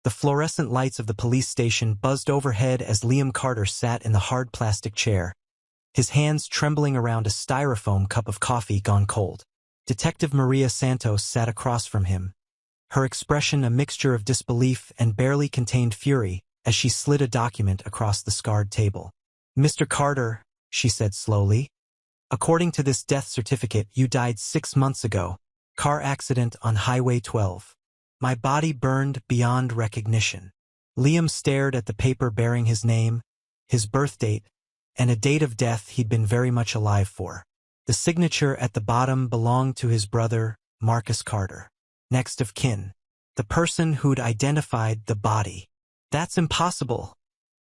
The fluorescent lights of the police station buzzed overhead as Liam Carter sat in the hard plastic chair, his hands trembling around a styrofoam cup of coffee gone cold. Detective Maria Santos sat across from him, her expression a mixture of disbelief and barely contained fury as she slid a document across the scarred table. "Mr. Carter," she said slowly, "according to this death certificate, you died 6 months ago. Car accident on Highway 12. My body burned beyond recognition." Liam stared at the paper bearing his name, his birth date, and a date of death he'd been very much alive for. The signature at the bottom belonged to his brother, Marcus Carter, next of kin, the person who'd identified the body. "That's impossible,"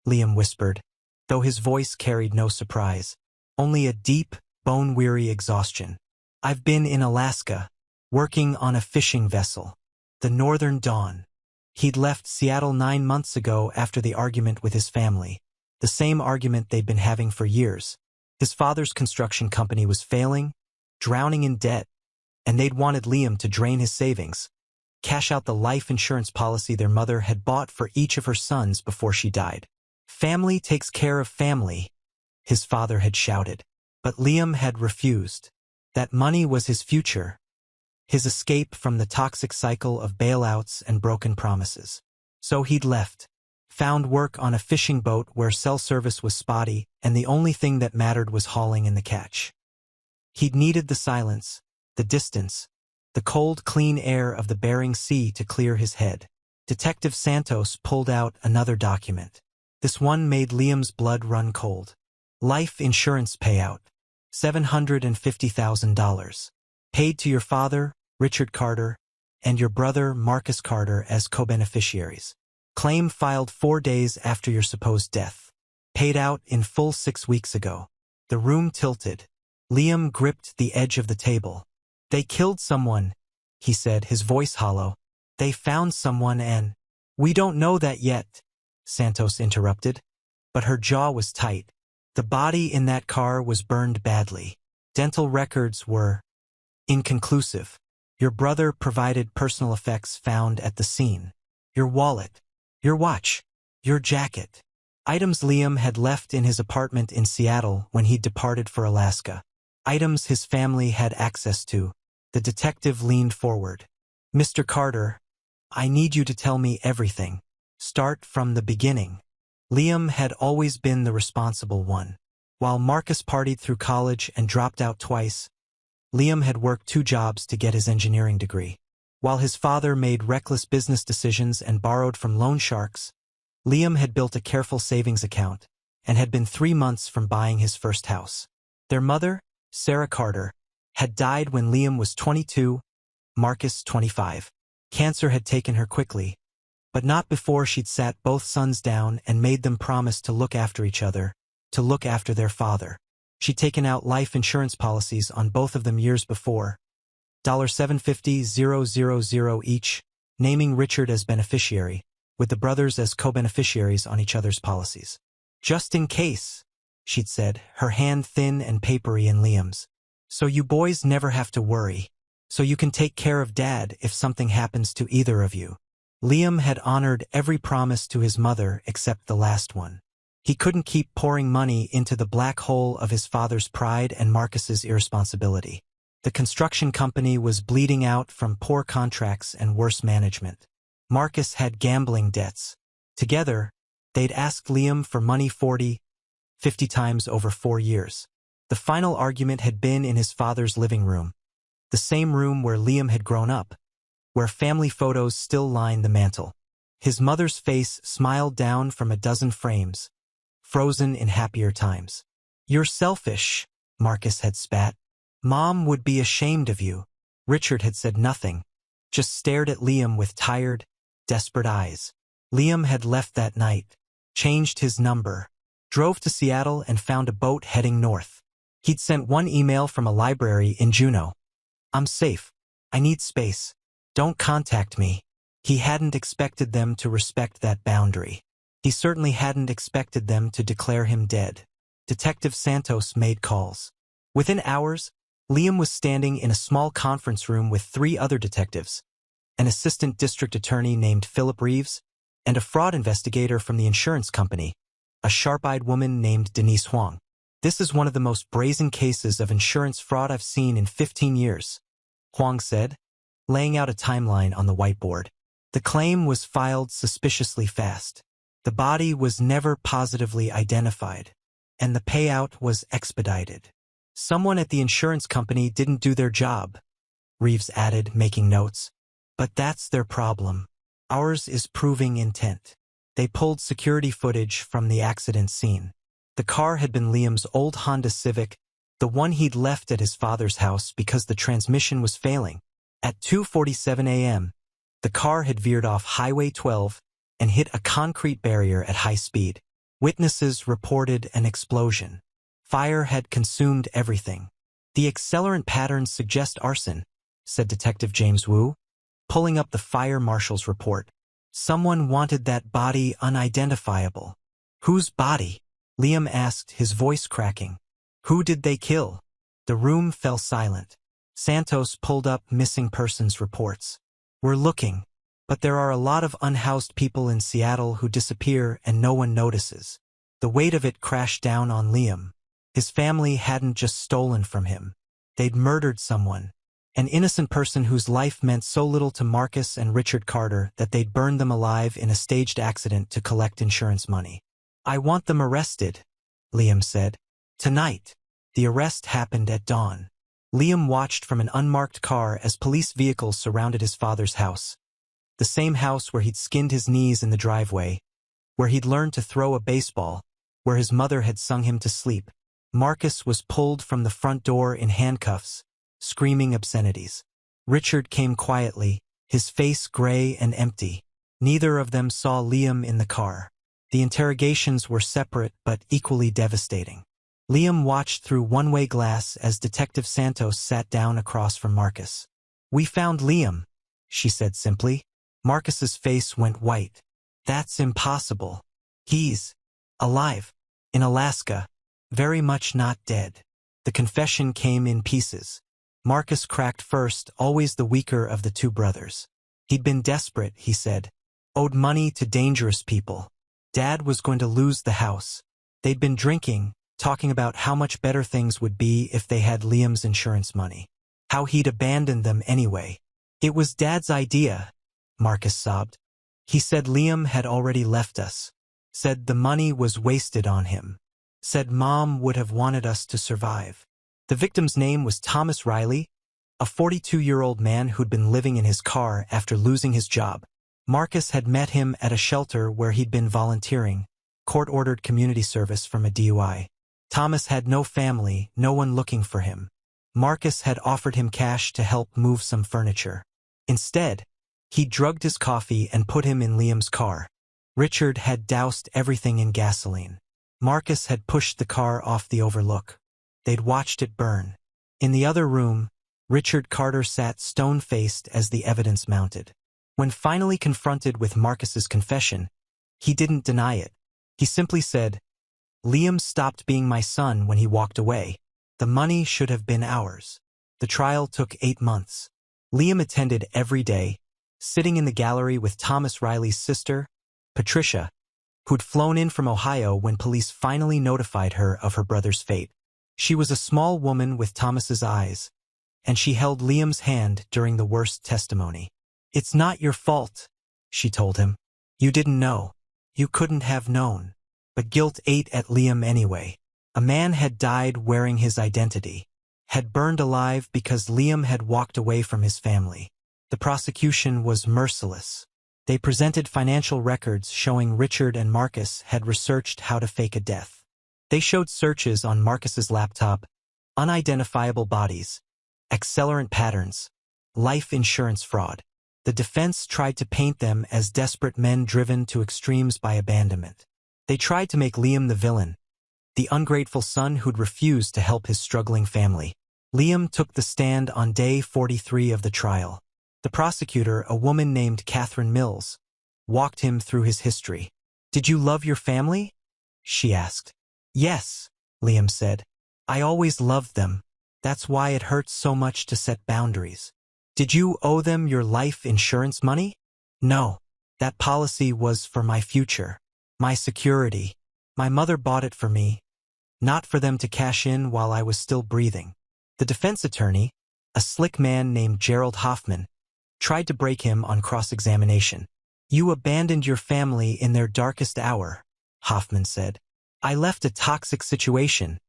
Liam whispered, though his voice carried no surprise, only a deep, bone-weary exhaustion. "I've been in Alaska, working on a fishing vessel, the Northern Dawn." He'd left Seattle 9 months ago after the argument with his family, the same argument they'd been having for years. His father's construction company was failing, drowning in debt, and they'd wanted Liam to drain his savings, cash out the life insurance policy their mother had bought for each of her sons before she died. "Family takes care of family," his father had shouted. But Liam had refused. That money was his future, his escape from the toxic cycle of bailouts and broken promises. So he'd left, found work on a fishing boat where cell service was spotty, and the only thing that mattered was hauling in the catch. He'd needed the silence, the distance, the cold, clean air of the Bering Sea to clear his head. Detective Santos pulled out another document. This one made Liam's blood run cold. Life insurance payout, $750,000. Paid to your father, Richard Carter, and your brother, Marcus Carter, as co-beneficiaries. Claim filed 4 days after your supposed death. Paid out in full 6 weeks ago. The room tilted. Liam gripped the edge of the table. "They killed someone," he said, his voice hollow. "They found someone and—" "We don't know that yet," Santos interrupted. But her jaw was tight. The body in that car was burned badly. Dental records were inconclusive. Your brother provided personal effects found at the scene. Your wallet, your watch, your jacket. Items Liam had left in his apartment in Seattle when he'd departed for Alaska. Items his family had access to. The detective leaned forward. "Mr. Carter, I need you to tell me everything. Start from the beginning." Liam had always been the responsible one. While Marcus partied through college and dropped out twice, Liam had worked 2 jobs to get his engineering degree. While his father made reckless business decisions and borrowed from loan sharks, Liam had built a careful savings account and had been 3 months from buying his first house. Their mother, Sarah Carter, had died when Liam was 22, Marcus 25. Cancer had taken her quickly, but not before she'd sat both sons down and made them promise to look after each other, to look after their father. She'd taken out life insurance policies on both of them years before, $750,000 each, naming Richard as beneficiary, with the brothers as co-beneficiaries on each other's policies. "Just in case," she'd said, her hand thin and papery in Liam's. "So you boys never have to worry. So you can take care of Dad if something happens to either of you." Liam had honored every promise to his mother except the last one. He couldn't keep pouring money into the black hole of his father's pride and Marcus's irresponsibility. The construction company was bleeding out from poor contracts and worse management. Marcus had gambling debts. Together, they'd asked Liam for money 40, 50 times over 4 years. The final argument had been in his father's living room, the same room where Liam had grown up, where family photos still lined the mantel. His mother's face smiled down from a dozen frames, frozen in happier times. "You're selfish," Marcus had spat. "Mom would be ashamed of you." Richard had said nothing, just stared at Liam with tired, desperate eyes. Liam had left that night, changed his number, drove to Seattle and found a boat heading north. He'd sent one email from a library in Juneau. "I'm safe. I need space. Don't contact me." He hadn't expected them to respect that boundary. He certainly hadn't expected them to declare him dead. Detective Santos made calls. Within hours, Liam was standing in a small conference room with 3 other detectives, an assistant district attorney named Philip Reeves, and a fraud investigator from the insurance company, a sharp-eyed woman named Denise Huang. This is one of the most brazen cases of insurance fraud I've seen in 15 years, Huang said, laying out a timeline on the whiteboard. The claim was filed suspiciously fast. The body was never positively identified, and the payout was expedited. Someone at the insurance company didn't do their job, Reeves added, making notes. But that's their problem. Ours is proving intent. They pulled security footage from the accident scene. The car had been Liam's old Honda Civic, the one he'd left at his father's house because the transmission was failing. At 2:47 a.m., the car had veered off Highway 12 and hit a concrete barrier at high speed. Witnesses reported an explosion. Fire had consumed everything. The accelerant patterns suggest arson, said Detective James Wu, pulling up the fire marshal's report. Someone wanted that body unidentifiable. Whose body? Liam asked, his voice cracking. Who did they kill? The room fell silent. Santos pulled up missing persons reports. We're looking, but there are a lot of unhoused people in Seattle who disappear and no one notices. The weight of it crashed down on Liam. His family hadn't just stolen from him. They'd murdered someone. An innocent person whose life meant so little to Marcus and Richard Carter that they'd burned them alive in a staged accident to collect insurance money. I want them arrested, Liam said. Tonight. The arrest happened at dawn. Liam watched from an unmarked car as police vehicles surrounded his father's house. The same house where he'd skinned his knees in the driveway, where he'd learned to throw a baseball, where his mother had sung him to sleep. Marcus was pulled from the front door in handcuffs, screaming obscenities. Richard came quietly, his face gray and empty. Neither of them saw Liam in the car. The interrogations were separate but equally devastating. Liam watched through one-way glass as Detective Santos sat down across from Marcus. We found Liam, she said simply. Marcus's face went white. That's impossible. He's alive. In Alaska. Very much not dead. The confession came in pieces. Marcus cracked first, always the weaker of the two brothers. He'd been desperate, he said. Owed money to dangerous people. Dad was going to lose the house. They'd been drinking, talking about how much better things would be if they had Liam's insurance money. How he'd abandoned them anyway. It was Dad's idea, Marcus sobbed. He said Liam had already left us. Said the money was wasted on him. Said Mom would have wanted us to survive. The victim's name was Thomas Riley, a 42-year-old man who'd been living in his car after losing his job. Marcus had met him at a shelter where he'd been volunteering, court-ordered community service from a DUI. Thomas had no family, no one looking for him. Marcus had offered him cash to help move some furniture. Instead, he drugged his coffee and put him in Liam's car. Richard had doused everything in gasoline. Marcus had pushed the car off the overlook. They'd watched it burn. In the other room, Richard Carter sat stone-faced as the evidence mounted. When finally confronted with Marcus's confession, he didn't deny it. He simply said, Liam stopped being my son when he walked away. The money should have been ours. The trial took 8 months. Liam attended every day, sitting in the gallery with Thomas Riley's sister, Patricia, who'd flown in from Ohio when police finally notified her of her brother's fate. She was a small woman with Thomas's eyes, and she held Liam's hand during the worst testimony. It's not your fault, she told him. You didn't know. You couldn't have known. But guilt ate at Liam anyway. A man had died wearing his identity, had burned alive because Liam had walked away from his family. The prosecution was merciless. They presented financial records showing Richard and Marcus had researched how to fake a death. They showed searches on Marcus's laptop, unidentifiable bodies, accelerant patterns, life insurance fraud. The defense tried to paint them as desperate men driven to extremes by abandonment. They tried to make Liam the villain, the ungrateful son who'd refused to help his struggling family. Liam took the stand on day 43 of the trial. The prosecutor, a woman named Catherine Mills, walked him through his history. Did you love your family? She asked. Yes, Liam said. I always loved them. That's why it hurts so much to set boundaries. Did you owe them your life insurance money? No. That policy was for my future, my security. My mother bought it for me, not for them to cash in while I was still breathing. The defense attorney, a slick man named Gerald Hoffman, tried to break him on cross-examination. You abandoned your family in their darkest hour, Hoffman said. I left a toxic situation,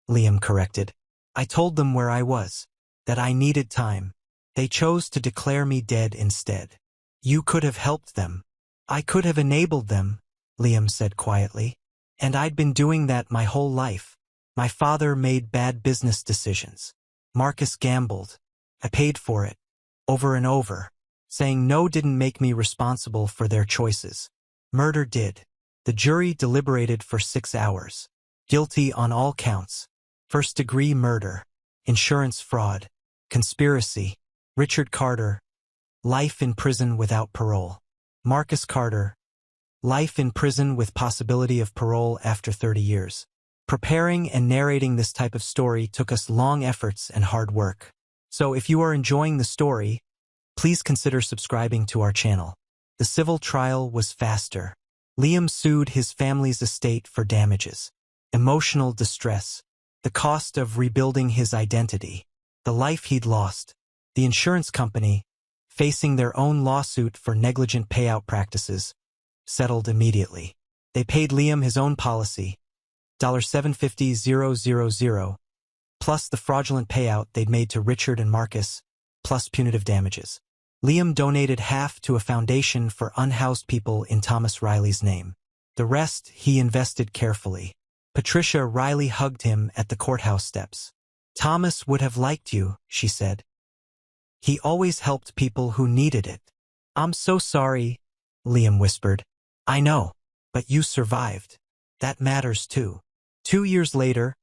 Liam corrected. I told them where I was, that I needed time. They chose to declare me dead instead. You could have helped them. I could have enabled them, Liam said quietly. And I'd been doing that my whole life. My father made bad business decisions. Marcus gambled. I paid for it, over and over. Saying no didn't make me responsible for their choices. Murder did. The jury deliberated for 6 hours. Guilty on all counts. First-degree murder, insurance fraud, conspiracy. Richard Carter, life in prison without parole. Marcus Carter, life in prison with possibility of parole after 30 years. Preparing and narrating this type of story took us long efforts and hard work. So if you are enjoying the story, please consider subscribing to our channel. The civil trial was faster. Liam sued his family's estate for damages, emotional distress, the cost of rebuilding his identity, the life he'd lost. The insurance company, facing their own lawsuit for negligent payout practices, settled immediately. They paid Liam his own policy, $750,000, plus the fraudulent payout they'd made to Richard and Marcus, plus punitive damages. Liam donated half to a foundation for unhoused people in Thomas Riley's name. The rest he invested carefully. Patricia Riley hugged him at the courthouse steps. Thomas would have liked you, she said. He always helped people who needed it. I'm so sorry, Liam whispered. I know, but you survived. That matters too. 2 years later,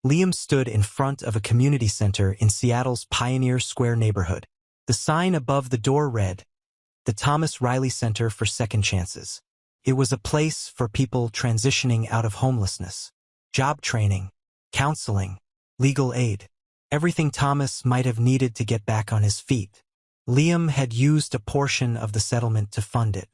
Liam stood in front of a community center in Seattle's Pioneer Square neighborhood. The sign above the door read, "The Thomas Riley Center for Second Chances." It was a place for people transitioning out of homelessness, job training, counseling, legal aid, everything Thomas might have needed to get back on his feet. Liam had used a portion of the settlement to fund it.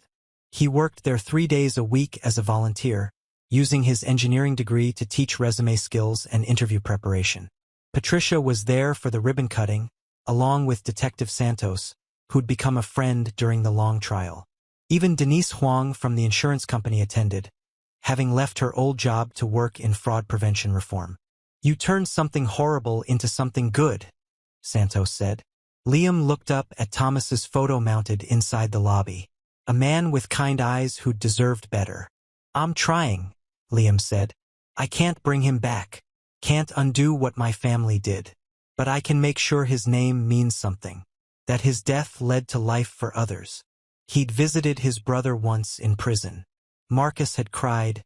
He worked there 3 days a week as a volunteer, using his engineering degree to teach resume skills and interview preparation. Patricia was there for the ribbon cutting, along with Detective Santos, who'd become a friend during the long trial. Even Denise Huang from the insurance company attended, having left her old job to work in fraud prevention reform. You turned something horrible into something good, Santos said. Liam looked up at Thomas's photo mounted inside the lobby. A man with kind eyes who'd deserved better. I'm trying, Liam said. I can't bring him back. Can't undo what my family did. But I can make sure his name means something. That his death led to life for others. He'd visited his brother once in prison. Marcus had cried,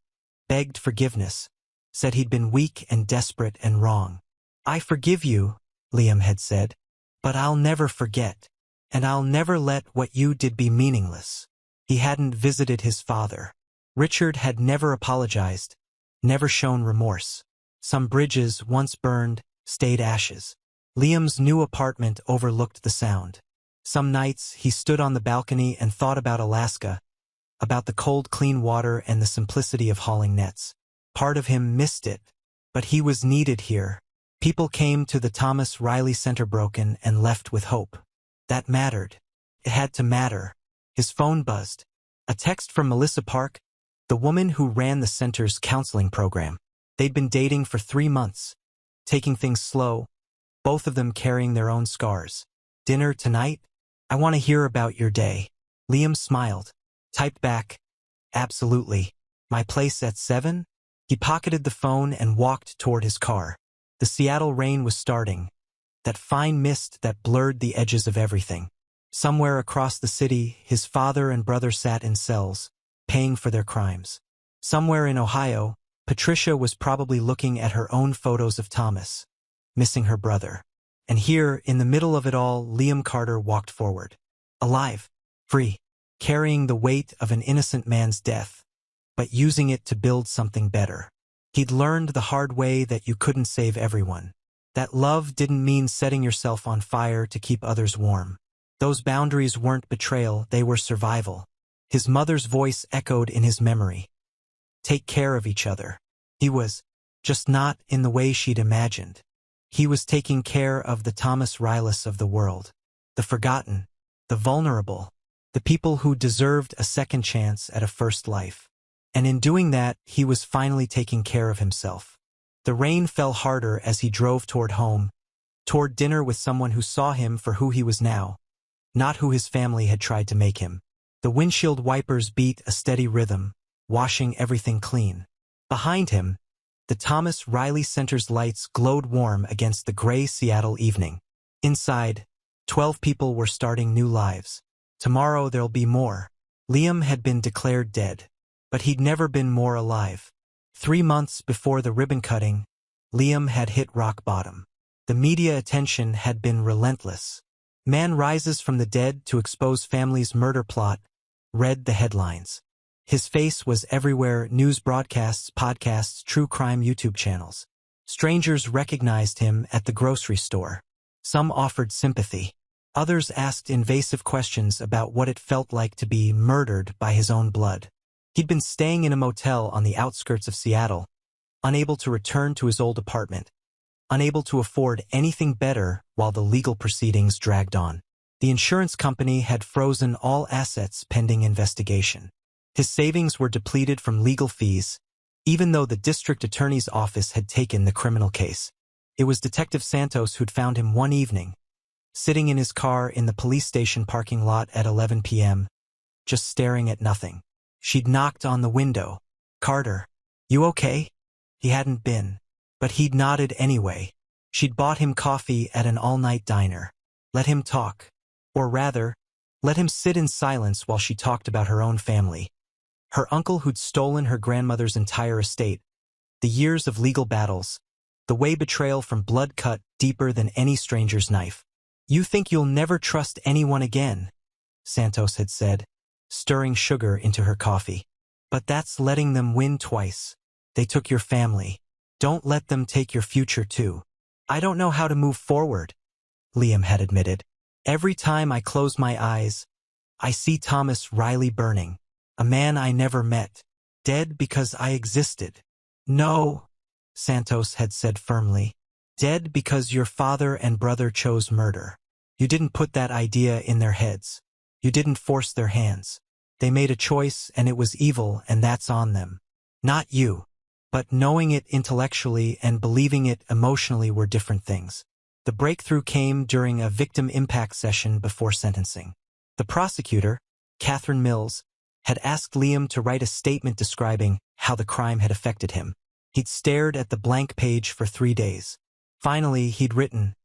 begged forgiveness, said he'd been weak and desperate and wrong. I forgive you, Liam had said, but I'll never forget, and I'll never let what you did be meaningless. He hadn't visited his father. Richard had never apologized, never shown remorse. Some bridges, once burned, stayed ashes. Liam's new apartment overlooked the sound. Some nights he stood on the balcony and thought about Alaska, about the cold, clean water and the simplicity of hauling nets. Part of him missed it, but he was needed here. People came to the Thomas Riley Center broken and left with hope. That mattered. It had to matter. His phone buzzed. A text from Melissa Park, the woman who ran the center's counseling program. They'd been dating for 3 months, taking things slow, both of them carrying their own scars. Dinner tonight? I want to hear about your day. Liam smiled, typed back, absolutely. My place at 7? He pocketed the phone and walked toward his car. The Seattle rain was starting, that fine mist that blurred the edges of everything. Somewhere across the city, his father and brother sat in cells, paying for their crimes. Somewhere in Ohio, Patricia was probably looking at her own photos of Thomas, missing her brother. And here, in the middle of it all, Liam Carter walked forward. Alive, free, carrying the weight of an innocent man's death, but using it to build something better. He'd learned the hard way that you couldn't save everyone. That love didn't mean setting yourself on fire to keep others warm. Those boundaries weren't betrayal, they were survival. His mother's voice echoed in his memory. Take care of each other. He was, just not in the way she'd imagined. He was taking care of the Thomas Rylus of the world. The forgotten, the vulnerable, the people who deserved a second chance at a first life. And in doing that, he was finally taking care of himself. The rain fell harder as he drove toward home, toward dinner with someone who saw him for who he was now, not who his family had tried to make him. The windshield wipers beat a steady rhythm, washing everything clean. Behind him, the Thomas Riley Center's lights glowed warm against the gray Seattle evening. Inside, 12 people were starting new lives. Tomorrow there'll be more. Liam had been declared dead, but he'd never been more alive. 3 months before the ribbon cutting, Liam had hit rock bottom. The media attention had been relentless. Man rises from the dead to expose family's murder plot, read the headlines. His face was everywhere: news broadcasts, podcasts, true crime YouTube channels. Strangers recognized him at the grocery store. Some offered sympathy. Others asked invasive questions about what it felt like to be murdered by his own blood. He'd been staying in a motel on the outskirts of Seattle, unable to return to his old apartment, unable to afford anything better while the legal proceedings dragged on. The insurance company had frozen all assets pending investigation. His savings were depleted from legal fees, even though the district attorney's office had taken the criminal case. It was Detective Santos who'd found him one evening, sitting in his car in the police station parking lot at 11 p.m., just staring at nothing. She'd knocked on the window. "Carter, you okay?" He hadn't been, but he'd nodded anyway. She'd bought him coffee at an all-night diner. Let him talk. Or rather, let him sit in silence while she talked about her own family. Her uncle who'd stolen her grandmother's entire estate, the years of legal battles, the way betrayal from blood cut deeper than any stranger's knife. "You think you'll never trust anyone again," Santos had said, stirring sugar into her coffee. "But that's letting them win twice. They took your family. Don't let them take your future too." "I don't know how to move forward," Liam had admitted. "Every time I close my eyes, I see Thomas Riley burning, a man I never met, dead because I existed." "No," Santos had said firmly. "Dead because your father and brother chose murder. You didn't put that idea in their heads. You didn't force their hands. They made a choice and it was evil, and that's on them. Not you." But knowing it intellectually and believing it emotionally were different things. The breakthrough came during a victim impact session before sentencing. The prosecutor, Catherine Mills, had asked Liam to write a statement describing how the crime had affected him. He'd stared at the blank page for 3 days. Finally, he'd written,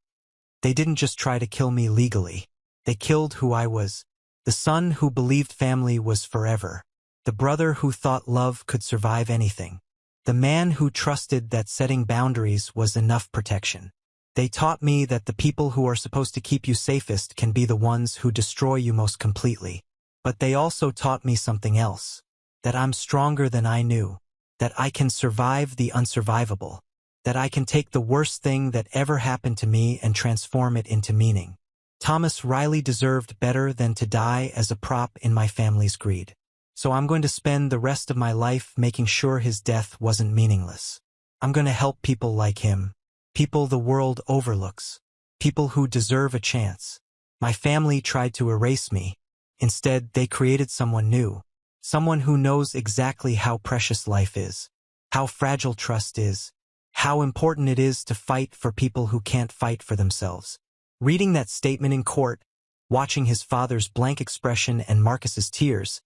"They didn't just try to kill me legally. They killed who I was. The son who believed family was forever. The brother who thought love could survive anything. The man who trusted that setting boundaries was enough protection. They taught me that the people who are supposed to keep you safest can be the ones who destroy you most completely. But they also taught me something else, that I'm stronger than I knew, that I can survive the unsurvivable, that I can take the worst thing that ever happened to me and transform it into meaning. Thomas Riley deserved better than to die as a prop in my family's greed. So I'm going to spend the rest of my life making sure his death wasn't meaningless. I'm going to help people like him, people the world overlooks, people who deserve a chance. My family tried to erase me. Instead, they created someone new, someone who knows exactly how precious life is, how fragile trust is, how important it is to fight for people who can't fight for themselves." Reading that statement in court, watching his father's blank expression and Marcus's tears,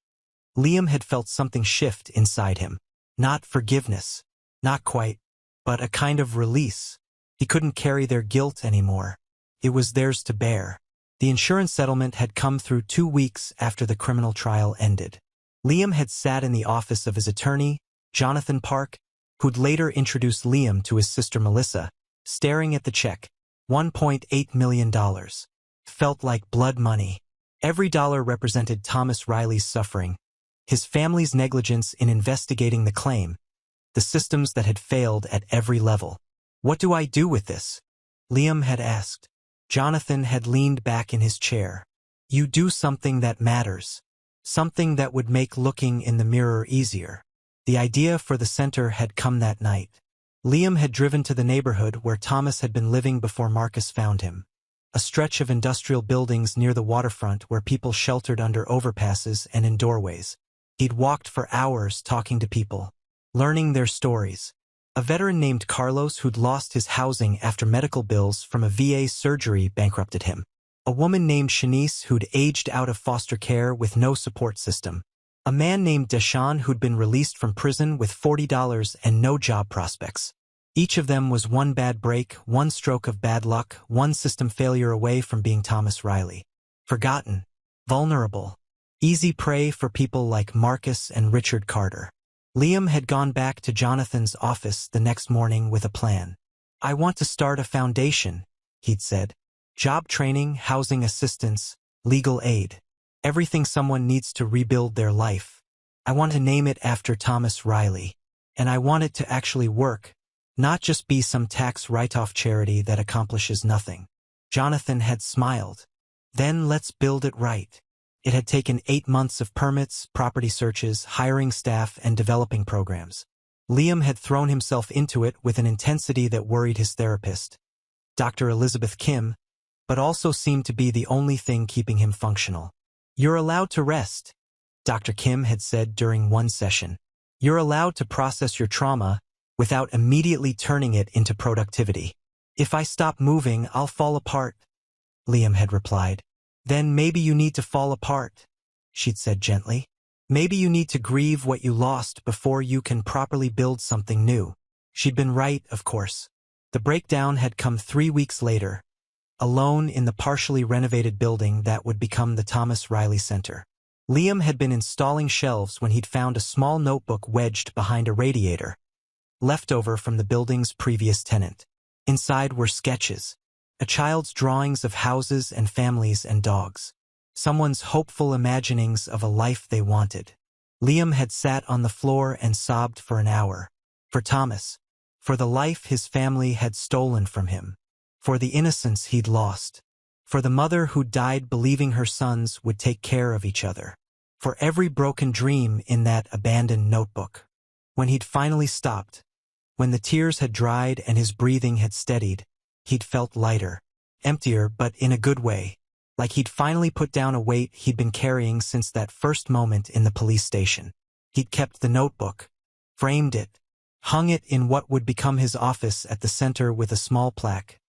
Liam had felt something shift inside him. Not forgiveness, not quite, but a kind of release. He couldn't carry their guilt anymore. It was theirs to bear. The insurance settlement had come through 2 weeks after the criminal trial ended. Liam had sat in the office of his attorney, Jonathan Park, who'd later introduced Liam to his sister Melissa, staring at the check. $1.8 million. Felt like blood money. Every dollar represented Thomas Riley's suffering, his family's negligence in investigating the claim, the systems that had failed at every level. "What do I do with this?" Liam had asked. Jonathan had leaned back in his chair. "You do something that matters. Something that would make looking in the mirror easier. The idea for the center had come that night. Liam had driven to the neighborhood where Thomas had been living before Marcus found him. A stretch of industrial buildings near the waterfront where people sheltered under overpasses and in doorways. He'd walked for hours talking to people, learning their stories. A veteran named Carlos who'd lost his housing after medical bills from a VA surgery bankrupted him. A woman named Shanice who'd aged out of foster care with no support system. A man named Deshaun who'd been released from prison with $40 and no job prospects. Each of them was one bad break, one stroke of bad luck, one system failure away from being Thomas Riley. Forgotten. Vulnerable. Easy prey for people like Marcus and Richard Carter. Liam had gone back to Jonathan's office the next morning with a plan. "I want to start a foundation," he'd said. "Job training, housing assistance, legal aid. Everything someone needs to rebuild their life. I want to name it after Thomas Riley. And I want it to actually work, not just be some tax write-off charity that accomplishes nothing." Jonathan had smiled. "Then let's build it right." It had taken 8 months of permits, property searches, hiring staff, and developing programs. Liam had thrown himself into it with an intensity that worried his therapist, Dr. Elizabeth Kim, but also seemed to be the only thing keeping him functional. "You're allowed to rest," Dr. Kim had said during one session. "You're allowed to process your trauma without immediately turning it into productivity." "If I stop moving, I'll fall apart," Liam had replied. "Then maybe you need to fall apart," she'd said gently. "Maybe you need to grieve what you lost before you can properly build something new." She'd been right, of course. The breakdown had come 3 weeks later, alone in the partially renovated building that would become the Thomas Riley Center. Liam had been installing shelves when he'd found a small notebook wedged behind a radiator, left over from the building's previous tenant. Inside were sketches. A child's drawings of houses and families and dogs. Someone's hopeful imaginings of a life they wanted. Liam had sat on the floor and sobbed for an hour. For Thomas. For the life his family had stolen from him. For the innocence he'd lost. For the mother who died believing her sons would take care of each other. For every broken dream in that abandoned notebook. When he'd finally stopped, when the tears had dried and his breathing had steadied, he'd felt lighter, emptier but in a good way, like he'd finally put down a weight he'd been carrying since that first moment in the police station. He'd kept the notebook, framed it, hung it in what would become his office at the center with a small plaque.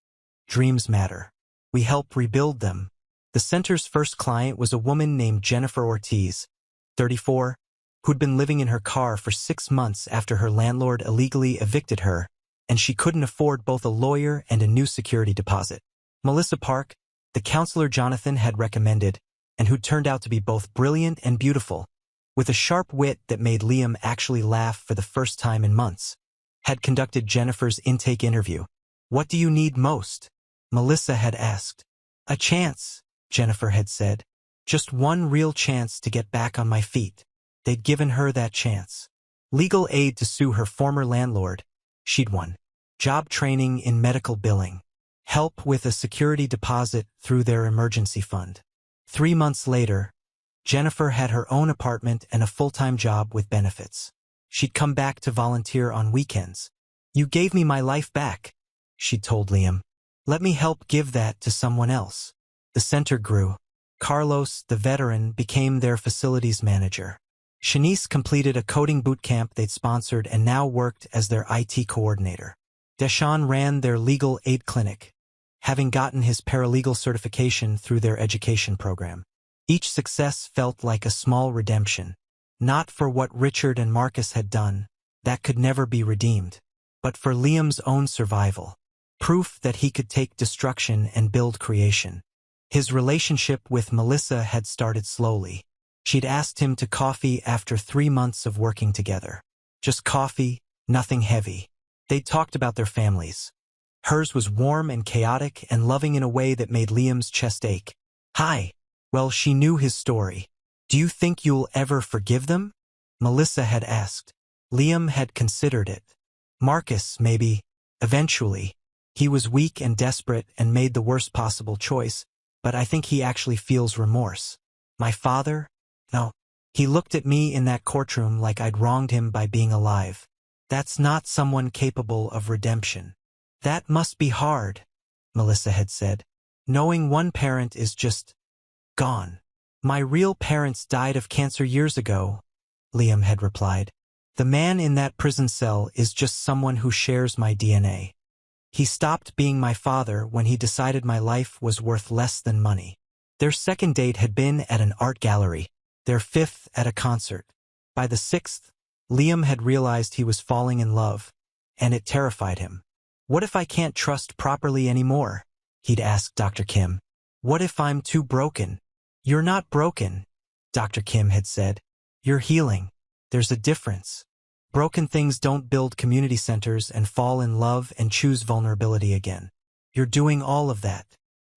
"Dreams matter. We help rebuild them." The center's first client was a woman named Jennifer Ortiz, 34, who'd been living in her car for 6 months after her landlord illegally evicted her, and she couldn't afford both a lawyer and a new security deposit. Melissa Park, the counselor Jonathan had recommended, and who turned out to be both brilliant and beautiful, with a sharp wit that made Liam actually laugh for the first time in months, had conducted Jennifer's intake interview. "What do you need most?" Melissa had asked. "A chance," Jennifer had said. "Just one real chance to get back on my feet." They'd given her that chance. Legal aid to sue her former landlord. She'd won. Job training in medical billing. Help with a security deposit through their emergency fund. 3 months later, Jennifer had her own apartment and a full-time job with benefits. She'd come back to volunteer on weekends. "You gave me my life back," she'd told Liam. "Let me help give that to someone else." The center grew. Carlos, the veteran, became their facilities manager. Shanice completed a coding boot camp they'd sponsored and now worked as their IT coordinator. Deshaun ran their legal aid clinic, having gotten his paralegal certification through their education program. Each success felt like a small redemption, not for what Richard and Marcus had done, that could never be redeemed, but for Liam's own survival, proof that he could take destruction and build creation. His relationship with Melissa had started slowly. She'd asked him to coffee after 3 months of working together. Just coffee, nothing heavy. They'd talked about their families. Hers was warm and chaotic and loving in a way that made Liam's chest ache. "Hi." Well, she knew his story. "Do you think you'll ever forgive them?" Melissa had asked. Liam had considered it. Marcus, maybe. Eventually. He was weak and desperate and made the worst possible choice, but I think he actually feels remorse. My father? No. He looked at me in that courtroom like I'd wronged him by being alive. That's not someone capable of redemption. That must be hard, Melissa had said. Knowing one parent is just gone. My real parents died of cancer years ago, Liam had replied. The man in that prison cell is just someone who shares my DNA. He stopped being my father when he decided my life was worth less than money. Their second date had been at an art gallery, their fifth at a concert. By the sixth, Liam had realized he was falling in love, and it terrified him. What if I can't trust properly anymore? He'd asked Dr. Kim. What if I'm too broken? You're not broken, Dr. Kim had said. You're healing. There's a difference. Broken things don't build community centers and fall in love and choose vulnerability again. You're doing all of that.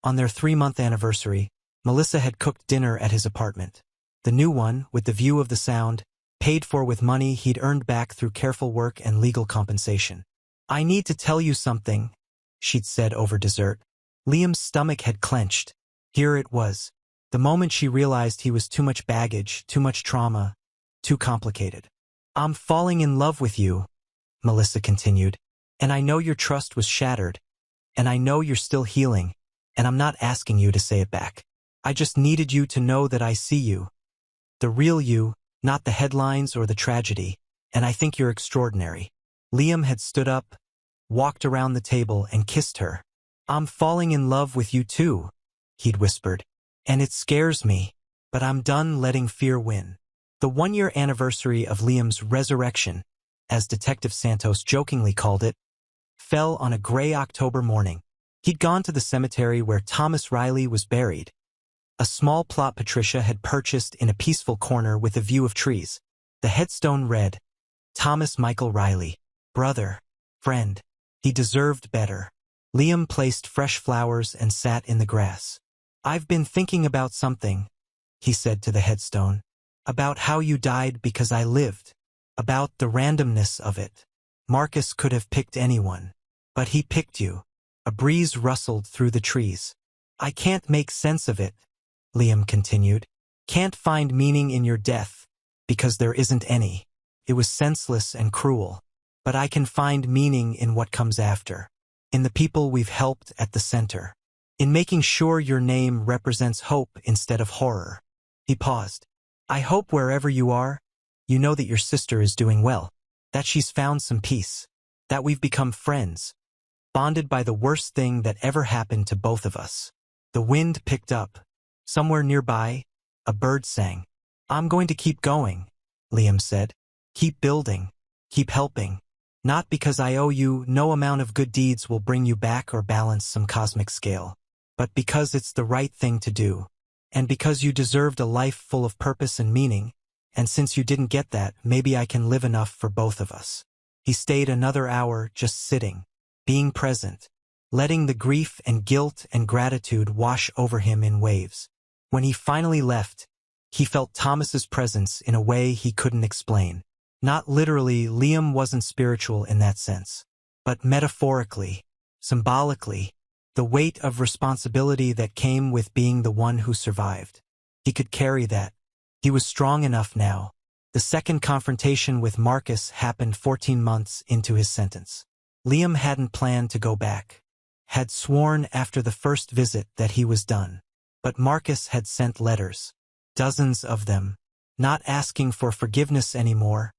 On their 3-month anniversary, Melissa had cooked dinner at his apartment. The new one, with the view of the Sound, paid for with money he'd earned back through careful work and legal compensation. I need to tell you something, she'd said over dessert. Liam's stomach had clenched. Here it was. The moment she realized he was too much baggage, too much trauma, too complicated. I'm falling in love with you, Melissa continued, and I know your trust was shattered, and I know you're still healing, and I'm not asking you to say it back. I just needed you to know that I see you. The real you, not the headlines or the tragedy, and I think you're extraordinary. Liam had stood up, walked around the table, and kissed her. I'm falling in love with you too, he'd whispered. And it scares me, but I'm done letting fear win. The 1-year anniversary of Liam's resurrection, as Detective Santos jokingly called it, fell on a gray October morning. He'd gone to the cemetery where Thomas Riley was buried. A small plot Patricia had purchased in a peaceful corner with a view of trees. The headstone read, Thomas Michael Riley, brother, friend. He deserved better. Liam placed fresh flowers and sat in the grass. I've been thinking about something, he said to the headstone. About how you died because I lived. About the randomness of it. Marcus could have picked anyone. But he picked you. A breeze rustled through the trees. I can't make sense of it, Liam continued. Can't find meaning in your death, because there isn't any. It was senseless and cruel. But I can find meaning in what comes after. In the people we've helped at the center. In making sure your name represents hope instead of horror. He paused. I hope wherever you are, you know that your sister is doing well. That she's found some peace. That we've become friends. Bonded by the worst thing that ever happened to both of us. The wind picked up. Somewhere nearby, a bird sang. I'm going to keep going, Liam said. Keep building. Keep helping. Not because I owe you, no amount of good deeds will bring you back or balance some cosmic scale. But because it's the right thing to do. And because you deserved a life full of purpose and meaning, and since you didn't get that, maybe I can live enough for both of us. He stayed another hour just sitting, being present, letting the grief and guilt and gratitude wash over him in waves. When he finally left, he felt Thomas's presence in a way he couldn't explain. Not literally, Liam wasn't spiritual in that sense, but metaphorically, symbolically, the weight of responsibility that came with being the one who survived. He could carry that. He was strong enough now. The second confrontation with Marcus happened 14 months into his sentence. Liam hadn't planned to go back. Had sworn after the first visit that he was done. But Marcus had sent letters. Dozens of them. Not asking for forgiveness anymore,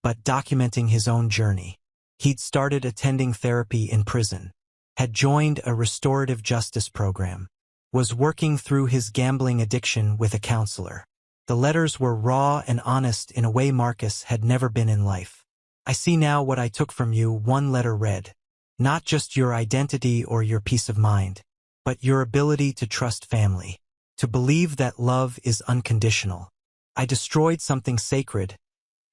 but documenting his own journey. He'd started attending therapy in prison. Had joined a restorative justice program, was working through his gambling addiction with a counselor. The letters were raw and honest in a way Marcus had never been in life. I see now what I took from you, one letter read. Not just your identity or your peace of mind, but your ability to trust family, to believe that love is unconditional. I destroyed something sacred,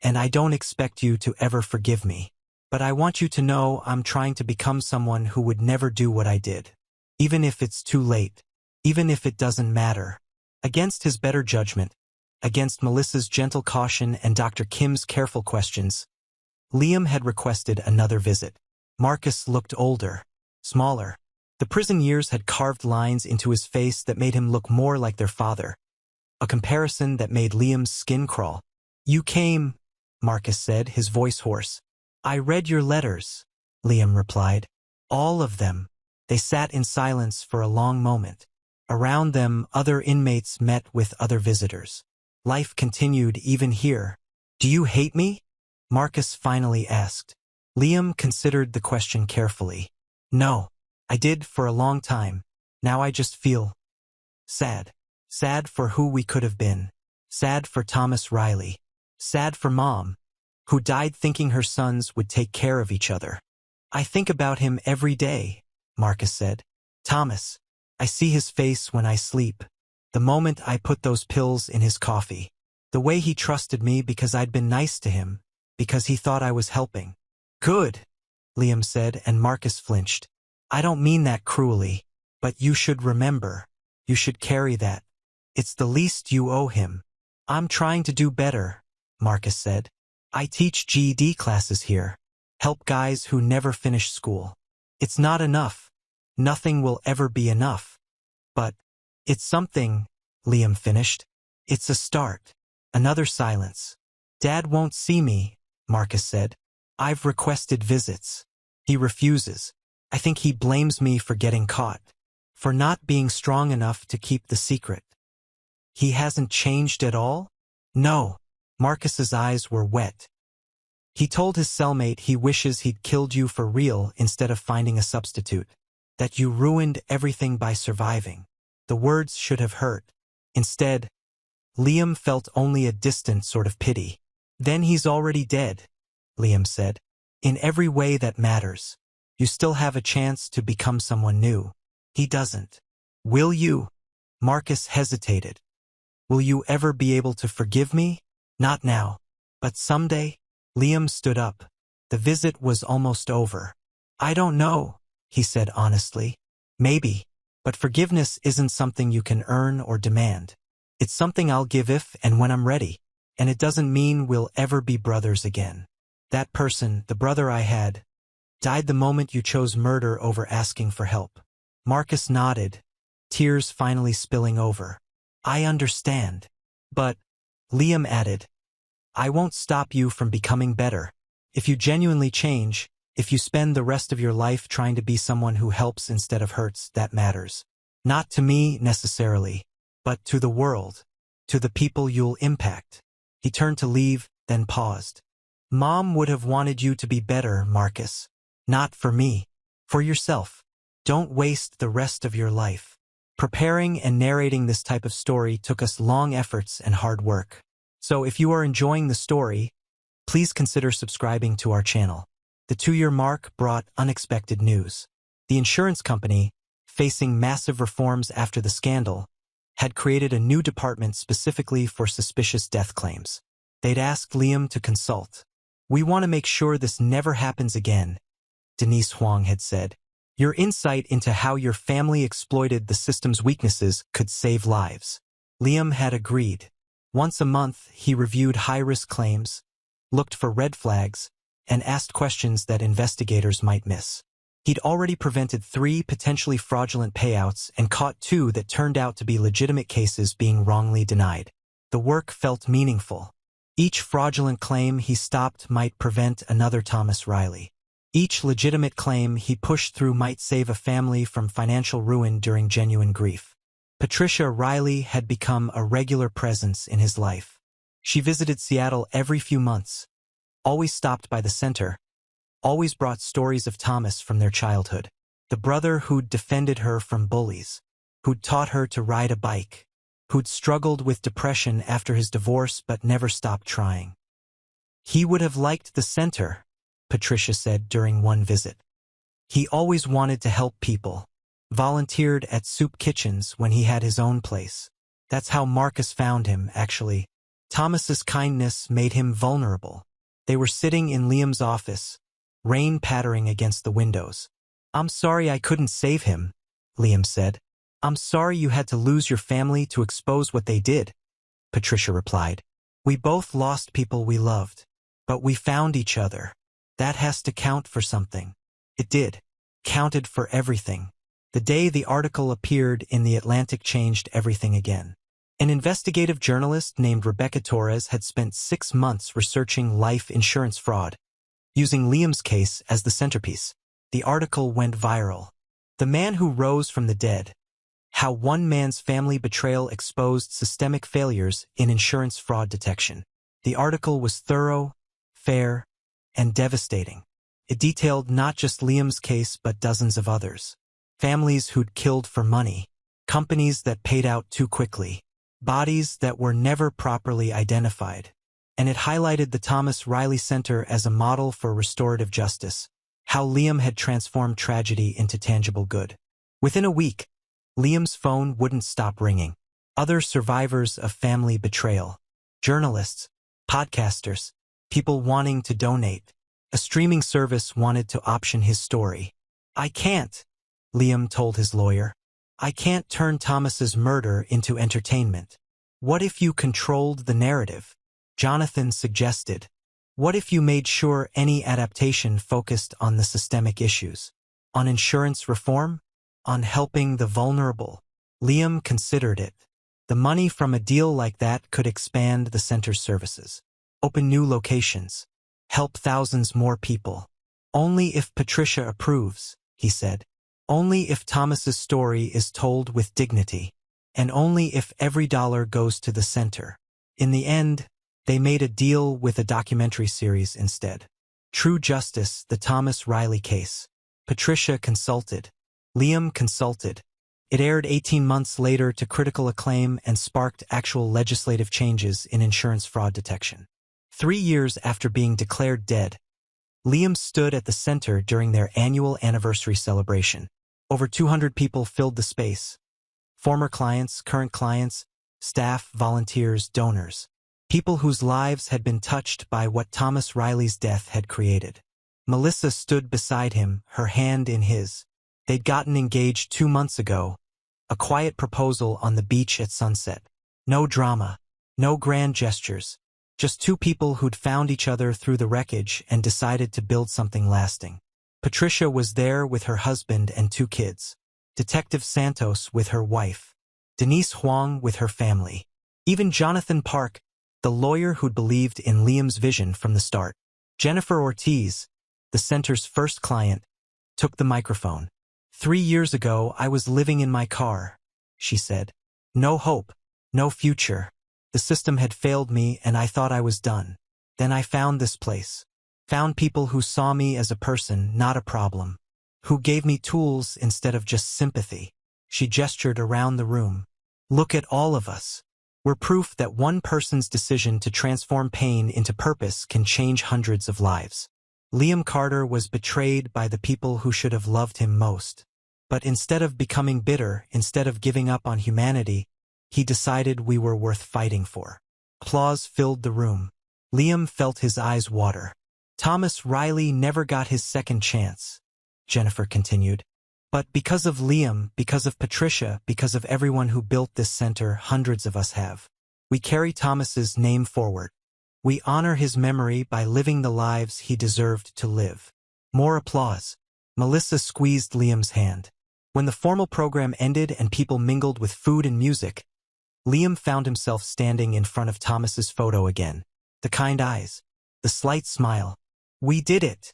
and I don't expect you to ever forgive me. But I want you to know I'm trying to become someone who would never do what I did. Even if it's too late. Even if it doesn't matter. Against his better judgment, against Melissa's gentle caution and Dr. Kim's careful questions, Liam had requested another visit. Marcus looked older, smaller. The prison years had carved lines into his face that made him look more like their father. a comparison that made Liam's skin crawl. "You came," Marcus said, his voice hoarse. "I read your letters," Liam replied. "All of them." They sat in silence for a long moment. Around them, other inmates met with other visitors. Life continued even here. "Do you hate me?" Marcus finally asked. Liam considered the question carefully. "No. I did for a long time. Now I just feel sad. Sad for who we could have been. Sad for Thomas Riley. Sad for Mom, who died thinking her sons would take care of each other. I think about him every day," Marcus said. "Thomas. I see his face when I sleep. The moment I put those pills in his coffee. The way he trusted me because I'd been nice to him, because he thought I was helping." "Good," Liam said, and Marcus flinched. "I don't mean that cruelly, but you should remember. You should carry that. It's the least you owe him." "I'm trying to do better," Marcus said. "I teach GED classes here. Help guys who never finish school. It's not enough. Nothing will ever be enough. But it's something," Liam finished. "It's a start." Another silence. "Dad won't see me," Marcus said. "I've requested visits. He refuses. I think he blames me for getting caught, for not being strong enough to keep the secret." "He hasn't changed at all?" "No." Marcus's eyes were wet. "He told his cellmate he wishes he'd killed you for real instead of finding a substitute. That you ruined everything by surviving. The words should have hurt. Instead, Liam felt only a distant sort of pity. "Then he's already dead," Liam said. "In every way that matters. You still have a chance to become someone new. He doesn't. Will you?" Marcus hesitated. "Will you ever be able to forgive me?" "Not now. But someday?" Liam stood up. The visit was almost over. "I don't know," he said honestly. "Maybe. But forgiveness isn't something you can earn or demand. It's something I'll give if and when I'm ready. And it doesn't mean we'll ever be brothers again. That person, the brother I had, died the moment you chose murder over asking for help." Marcus nodded, tears finally spilling over. "I understand. But," Liam added, "I won't stop you from becoming better. If you genuinely change, if you spend the rest of your life trying to be someone who helps instead of hurts, that matters. Not to me, necessarily, but to the world, to the people you'll impact." He turned to leave, then paused. "Mom would have wanted you to be better, Marcus. Not for me. For yourself. Don't waste the rest of your life." Preparing and narrating this type of story took us long efforts and hard work. So if you are enjoying the story, please consider subscribing to our channel. The 2-year mark brought unexpected news. The insurance company, facing massive reforms after the scandal, had created a new department specifically for suspicious death claims. They'd asked Liam to consult. "We want to make sure this never happens again," Denise Huang had said. "Your insight into how your family exploited the system's weaknesses could save lives." Liam had agreed. Once a month, he reviewed high-risk claims, looked for red flags, and asked questions that investigators might miss. He'd already prevented 3 potentially fraudulent payouts and caught 2 that turned out to be legitimate cases being wrongly denied. The work felt meaningful. Each fraudulent claim he stopped might prevent another Thomas Riley. Each legitimate claim he pushed through might save a family from financial ruin during genuine grief. Patricia Riley had become a regular presence in his life. She visited Seattle every few months, always stopped by the center, always brought stories of Thomas from their childhood. The brother who'd defended her from bullies, who'd taught her to ride a bike, who'd struggled with depression after his divorce but never stopped trying. "He would have liked the center," Patricia said during one visit. "He always wanted to help people. Volunteered at soup kitchens when he had his own place. That's how Marcus found him, actually. Thomas's kindness made him vulnerable." They were sitting in Liam's office, rain pattering against the windows. "I'm sorry I couldn't save him," Liam said. "I'm sorry you had to lose your family to expose what they did," Patricia replied. "We both lost people we loved, but we found each other. That has to count for something." It did. Counted for everything. The day the article appeared in The Atlantic changed everything again. An investigative journalist named Rebecca Torres had spent 6 months researching life insurance fraud, using Liam's case as the centerpiece. The article went viral. The Man Who Rose from the Dead: How One Man's Family Betrayal Exposed Systemic Failures in Insurance Fraud Detection. The article was thorough, fair, and devastating. It detailed not just Liam's case but dozens of others. Families who'd killed for money, companies that paid out too quickly, bodies that were never properly identified. And it highlighted the Thomas Riley Center as a model for restorative justice, how Liam had transformed tragedy into tangible good. Within a week, Liam's phone wouldn't stop ringing. Other survivors of family betrayal, journalists, podcasters, people wanting to donate. A streaming service wanted to option his story. "I can't," Liam told his lawyer. "I can't turn Thomas's murder into entertainment." "What if you controlled the narrative?" Jonathan suggested. "What if you made sure any adaptation focused on the systemic issues? On insurance reform? On helping the vulnerable?" Liam considered it. The money from a deal like that could expand the center's services, open new locations, help thousands more people. "Only if Patricia approves," he said. "Only if Thomas's story is told with dignity. And only if every dollar goes to the center." In the end, they made a deal with a documentary series instead. True Justice: The Thomas Riley Case. Patricia consulted. Liam consulted. It aired 18 months later to critical acclaim and sparked actual legislative changes in insurance fraud detection. 3 years after being declared dead, Liam stood at the center during their annual anniversary celebration. Over 200 people filled the space. Former clients, current clients, staff, volunteers, donors. People whose lives had been touched by what Thomas Riley's death had created. Melissa stood beside him, her hand in his. They'd gotten engaged 2 months ago. A quiet proposal on the beach at sunset. No drama. No grand gestures. Just 2 people who'd found each other through the wreckage and decided to build something lasting. Patricia was there with her husband and 2 kids. Detective Santos with her wife. Denise Huang with her family. Even Jonathan Park, the lawyer who'd believed in Liam's vision from the start. Jennifer Ortiz, the center's first client, took the microphone. "3 years ago, I was living in my car," she said. "No hope, no future. The system had failed me and I thought I was done. Then I found this place. Found people who saw me as a person, not a problem. Who gave me tools instead of just sympathy." She gestured around the room. "Look at all of us. We're proof that one person's decision to transform pain into purpose can change hundreds of lives." Liam Carter was betrayed by the people who should have loved him most. But instead of becoming bitter, instead of giving up on humanity, he decided we were worth fighting for. Applause filled the room. Liam felt his eyes water. "Thomas Riley never got his second chance," Jennifer continued. "But because of Liam, because of Patricia, because of everyone who built this center, hundreds of us have. We carry Thomas's name forward. We honor his memory by living the lives he deserved to live." More applause. Melissa squeezed Liam's hand. When the formal program ended and people mingled with food and music, Liam found himself standing in front of Thomas's photo again. The kind eyes, the slight smile. "We did it,"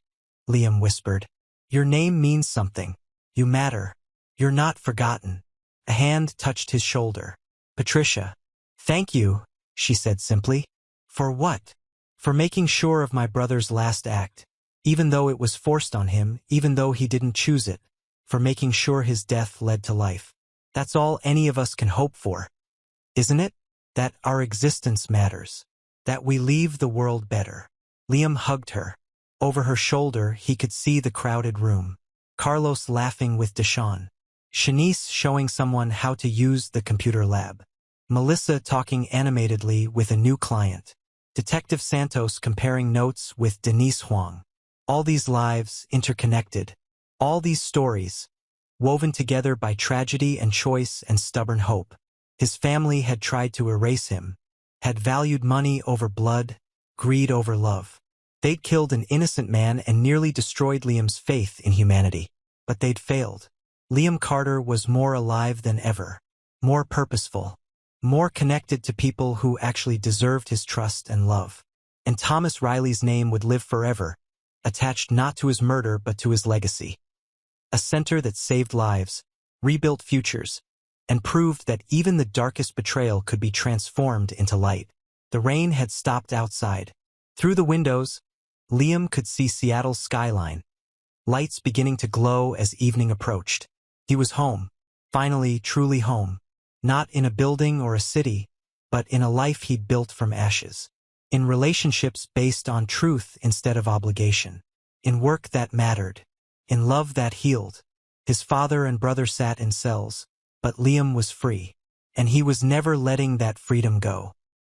Liam whispered. "Your name means something. You matter. You're not forgotten." A hand touched his shoulder. "Patricia." "Thank you," she said simply. "For what?" "For making sure of my brother's last act. Even though it was forced on him, even though he didn't choose it. For making sure his death led to life. That's all any of us can hope for. Isn't it? That our existence matters. That we leave the world better." Liam hugged her. Over her shoulder, he could see the crowded room. Carlos laughing with Deshawn. Shanice showing someone how to use the computer lab. Melissa talking animatedly with a new client. Detective Santos comparing notes with Denise Huang. All these lives interconnected. All these stories, woven together by tragedy and choice and stubborn hope. His family had tried to erase him, had valued money over blood, greed over love. They'd killed an innocent man and nearly destroyed Liam's faith in humanity. But they'd failed. Liam Carter was more alive than ever, more purposeful, more connected to people who actually deserved his trust and love. And Thomas Riley's name would live forever, attached not to his murder but to his legacy. A center that saved lives, rebuilt futures, and proved that even the darkest betrayal could be transformed into light. The rain had stopped outside. Through the windows, Liam could see Seattle's skyline, lights beginning to glow as evening approached. He was home, finally truly home, not in a building or a city, but in a life he'd built from ashes. In relationships based on truth instead of obligation. In work that mattered. In love that healed. His father and brother sat in cells, but Liam was free. And he was never letting that freedom go.